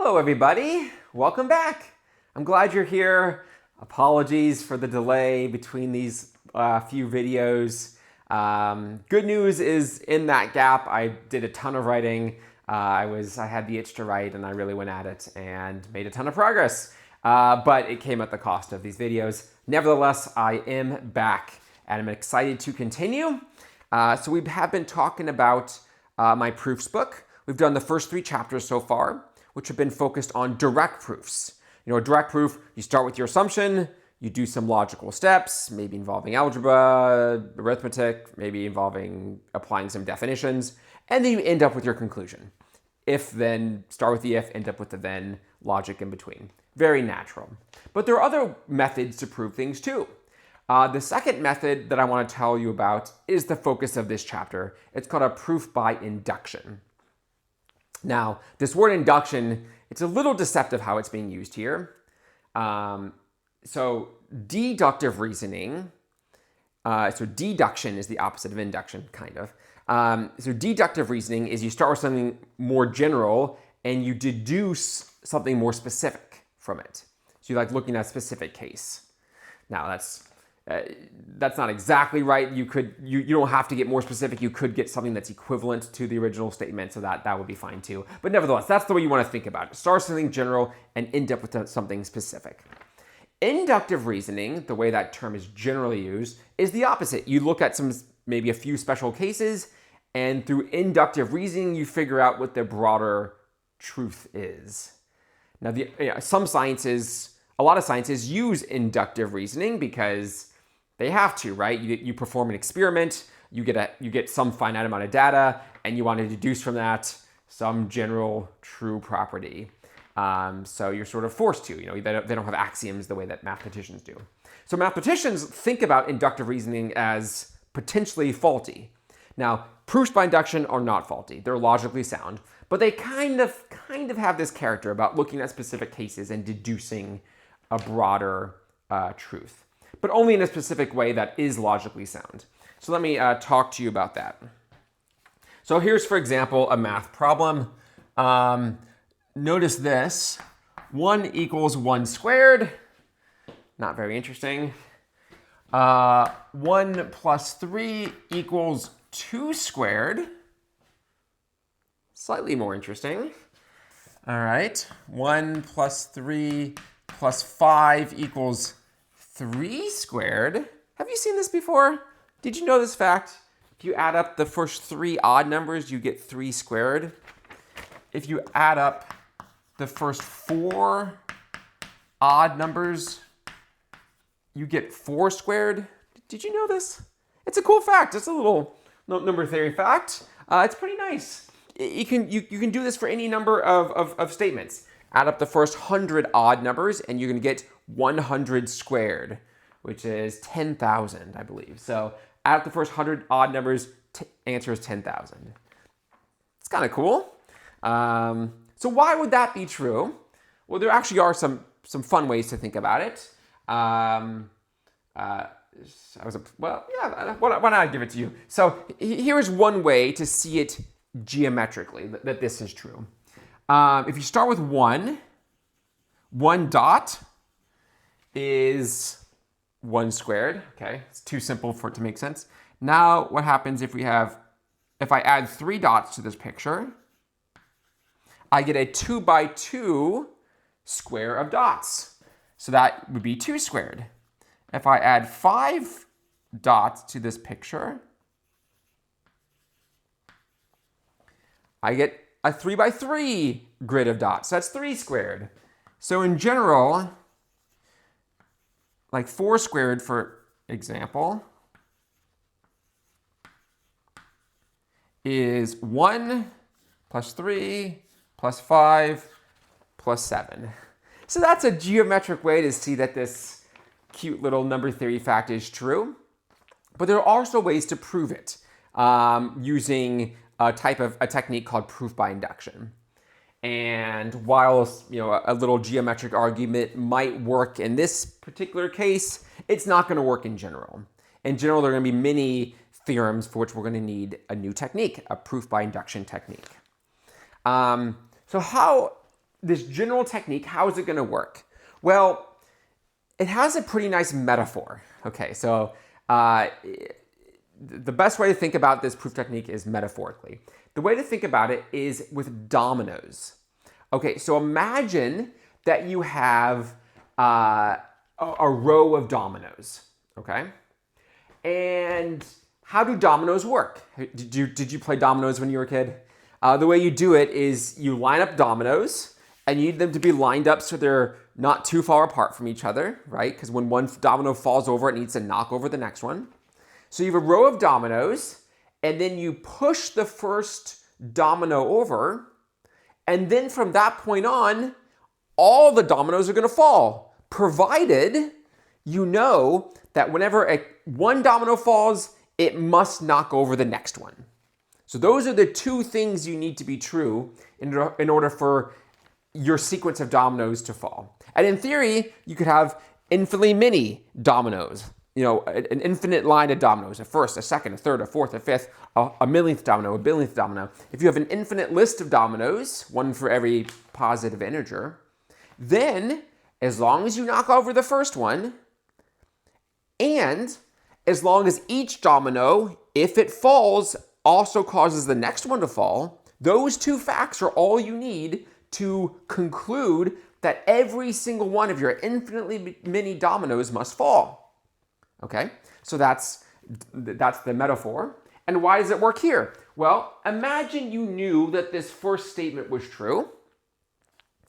Hello everybody, welcome back. I'm glad you're here. Apologies for the delay between these few videos. Good news is in that gap I did a ton of writing. I had the itch to write and I really went at it and made a ton of progress. But it came at the cost of these videos. Nevertheless, I am back and I'm excited to continue. So we have been talking about my proofs book. We've done the first 3 chapters so far, which have been focused on direct proofs. You know, a direct proof, you start with your assumption, you do some logical steps, maybe involving algebra, arithmetic, maybe involving applying some definitions, and then you end up with your conclusion. If, then, start with the if, end up with the then, logic in between. Very natural. But there are other methods to prove things too. The second method that I want to tell you about is the focus of this chapter. It's called a proof by induction. Now, this word induction, it's a little deceptive how it's being used here. So deductive reasoning, so deduction is the opposite of induction, kind of. So deductive reasoning is you start with something more general and you deduce something more specific from it. So you like looking at a specific case. Now that's not exactly right. You don't have to get more specific. You could get something that's equivalent to the original statement, so that would be fine too. But nevertheless, that's the way you want to think about it. Start with something general and end up with something specific. Inductive reasoning, the way that term is generally used, is the opposite. You look at maybe a few special cases, and through inductive reasoning, you figure out what the broader truth is. Now, a lot of sciences use inductive reasoning because they have to, right? You perform an experiment, you get some finite amount of data, and you want to deduce from that some general true property. So you're sort of forced to. You know, they don't have axioms the way that mathematicians do. So mathematicians think about inductive reasoning as potentially faulty. Now, proofs by induction are not faulty. They're logically sound, but they kind of have this character about looking at specific cases and deducing a broader truth, but only in a specific way that is logically sound. So let me talk to you about that. So here's, for example, a math problem. Notice this, 1 equals 1 squared. Not very interesting. 1 plus 3 equals 2 squared. Slightly more interesting. All right, 1 plus 3 plus 5 equals 3 squared. Have you seen this before? Did you know this fact? If you add up the first 3 odd numbers, you get 3 squared. If you add up the first 4 odd numbers, you get 4 squared. Did you know this? It's a cool fact. It's a little number theory fact. It's pretty nice. You can do this for any number of statements. Add up the first 100 odd numbers and you're going to get 100 squared, which is 10,000, I believe. So add up the first 100 odd numbers, answer is 10,000. It's kind of cool. So why would that be true? Well, there actually are some fun ways to think about it. Why don't I give it to you? So here's one way to see it geometrically, that this is true. If you start with 1 dot is 1 squared. Okay, it's too simple for it to make sense. Now what happens if I add 3 dots to this picture, I get a 2 by 2 square of dots. So that would be 2 squared. If I add 5 dots to this picture, I get a 3 by 3 grid of dots. That's 3 squared. So in general, like 4 squared, for example, is 1 plus 3 plus 5 plus 7. So that's a geometric way to see that this cute little number theory fact is true. But there are also ways to prove it using a technique called proof by induction. And while a little geometric argument might work in this particular case, it's not going to work in general. In general, there are going to be many theorems for which we're going to need a new technique, a proof by induction technique. So how this general technique, how is it going to work? Well, it has a pretty nice metaphor. Okay, so the best way to think about this proof technique is metaphorically. The way to think about it is with dominoes. Okay, so imagine that you have a row of dominoes, okay? And how do dominoes work? Did you play dominoes when you were a kid? The way you do it is you line up dominoes, and you need them to be lined up so they're not too far apart from each other, right? Because when one domino falls over, it needs to knock over the next one. So you have a row of dominoes, and then you push the first domino over, and then from that point on, all the dominoes are going to fall, provided you know that whenever one domino falls, it must knock over the next one. So those are the two things you need to be true in order for your sequence of dominoes to fall. And in theory, you could have infinitely many dominoes, an infinite line of dominoes, a first, a second, a third, a fourth, a fifth, a millionth domino, a billionth domino. If you have an infinite list of dominoes, one for every positive integer, then as long as you knock over the first one, and as long as each domino, if it falls, also causes the next one to fall, those two facts are all you need to conclude that every single one of your infinitely many dominoes must fall. Okay, so that's the metaphor. And why does it work here? Well, imagine you knew that this first statement was true.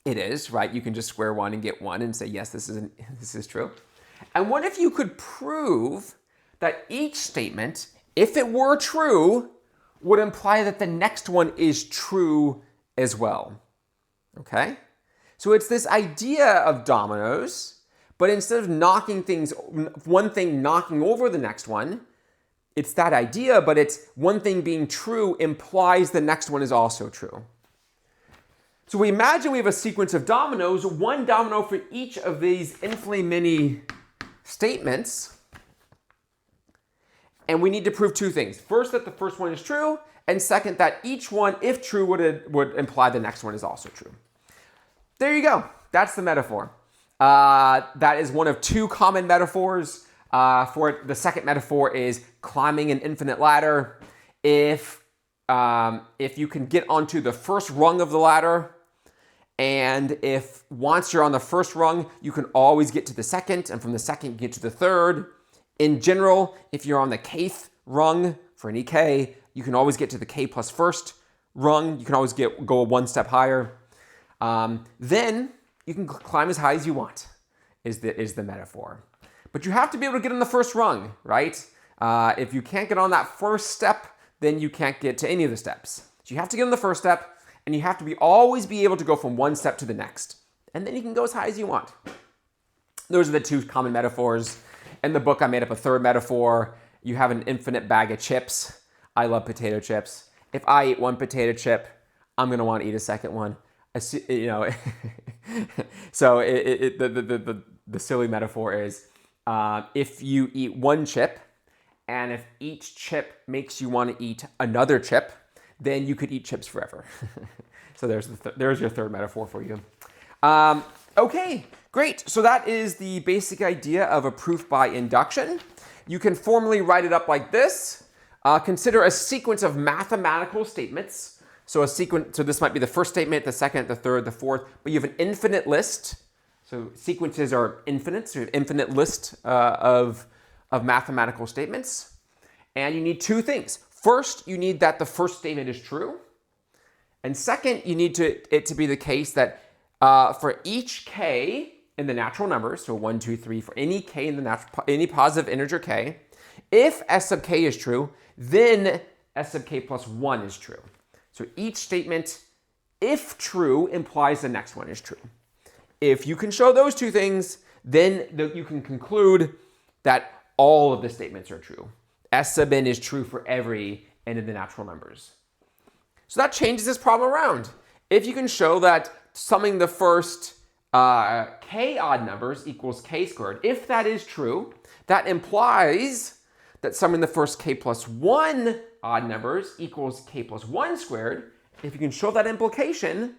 It is, right? You can just square one and get one and say, yes, this is true. And what if you could prove that each statement, if it were true, would imply that the next one is true as well? Okay? So it's this idea of dominoes, but instead of one thing knocking over the next one, it's that idea, but it's one thing being true implies the next one is also true. So we imagine we have a sequence of dominoes, one domino for each of these infinitely many statements, and we need to prove two things. First, that the first one is true, and second, that each one, if true, would imply the next one is also true. There you go. That's the metaphor. That is one of two common metaphors. For it. The second metaphor is climbing an infinite ladder. If you can get onto the first rung of the ladder, and if once you're on the first rung, you can always get to the second, and from the second you get to the third. In general, if you're on the kth rung for any k, you can always get to the k plus first rung. You can always go one step higher. Then you can climb as high as you want, is the metaphor. But you have to be able to get on the first rung, right? If you can't get on that first step, then you can't get to any of the steps. So you have to get on the first step, and you have to always be able to go from one step to the next. And then you can go as high as you want. Those are the two common metaphors. In the book, I made up a third metaphor. You have an infinite bag of chips. I love potato chips. If I eat one potato chip, I'm going to want to eat a second one. So the silly metaphor is if you eat one chip, and if each chip makes you want to eat another chip, then you could eat chips forever. So there's your third metaphor for you. Okay, great. So that is the basic idea of a proof by induction. You can formally write it up like this. Consider a sequence of mathematical statements. So this might be the first statement, the second, the third, the fourth, but you have an infinite list. So sequences are infinite, so you have an infinite list of mathematical statements. And you need two things. First, you need that the first statement is true. And second, you need it to be the case that for each k in the natural numbers, so 1, 2, 3, for any k in any positive integer k, if s sub k is true, then s sub k plus 1 is true. So each statement, if true, implies the next one is true. If you can show those two things, then you can conclude that all of the statements are true. S sub n is true for every n of the natural numbers. So that changes this problem around. If you can show that summing the first k odd numbers equals k squared, if that is true, that implies that summing the first k plus 1 odd numbers equals k plus 1 squared. If you can show that implication,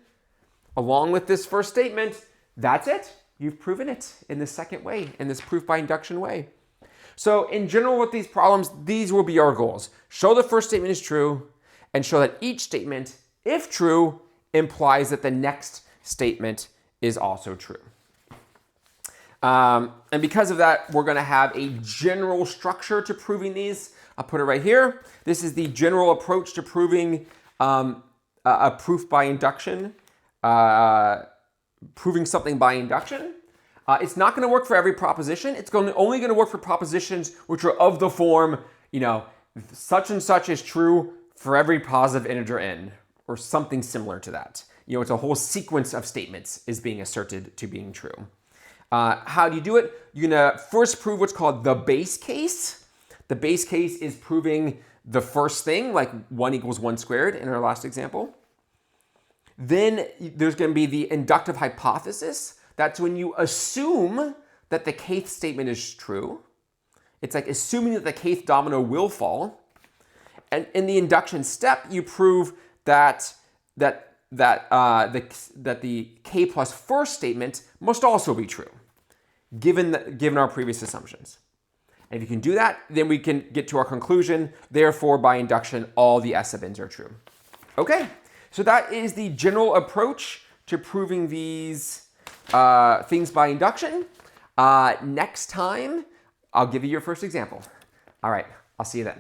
along with this first statement, that's it. You've proven it in the second way, in this proof by induction way. So in general with these problems, these will be our goals. Show the first statement is true and show that each statement, if true, implies that the next statement is also true. And because of that, we're going to have a general structure to proving these. I'll put it right here. This is the general approach to proving a proof by induction, proving something by induction. It's not going to work for every proposition. It's only going to work for propositions which are of the form, such and such is true for every positive integer n, or something similar to that. It's a whole sequence of statements is being asserted to being true. How do you do it? You're going to first prove what's called the base case. The base case is proving the first thing, like 1 equals 1 squared in our last example. Then there's going to be the inductive hypothesis. That's when you assume that the kth statement is true. It's like assuming that the kth domino will fall. And in the induction step, you prove that the k plus first statement must also be true, given our previous assumptions. And if you can do that, then we can get to our conclusion. Therefore, by induction, all the S of n's are true. Okay, so that is the general approach to proving these things by induction. Next time, I'll give you your first example. All right, I'll see you then.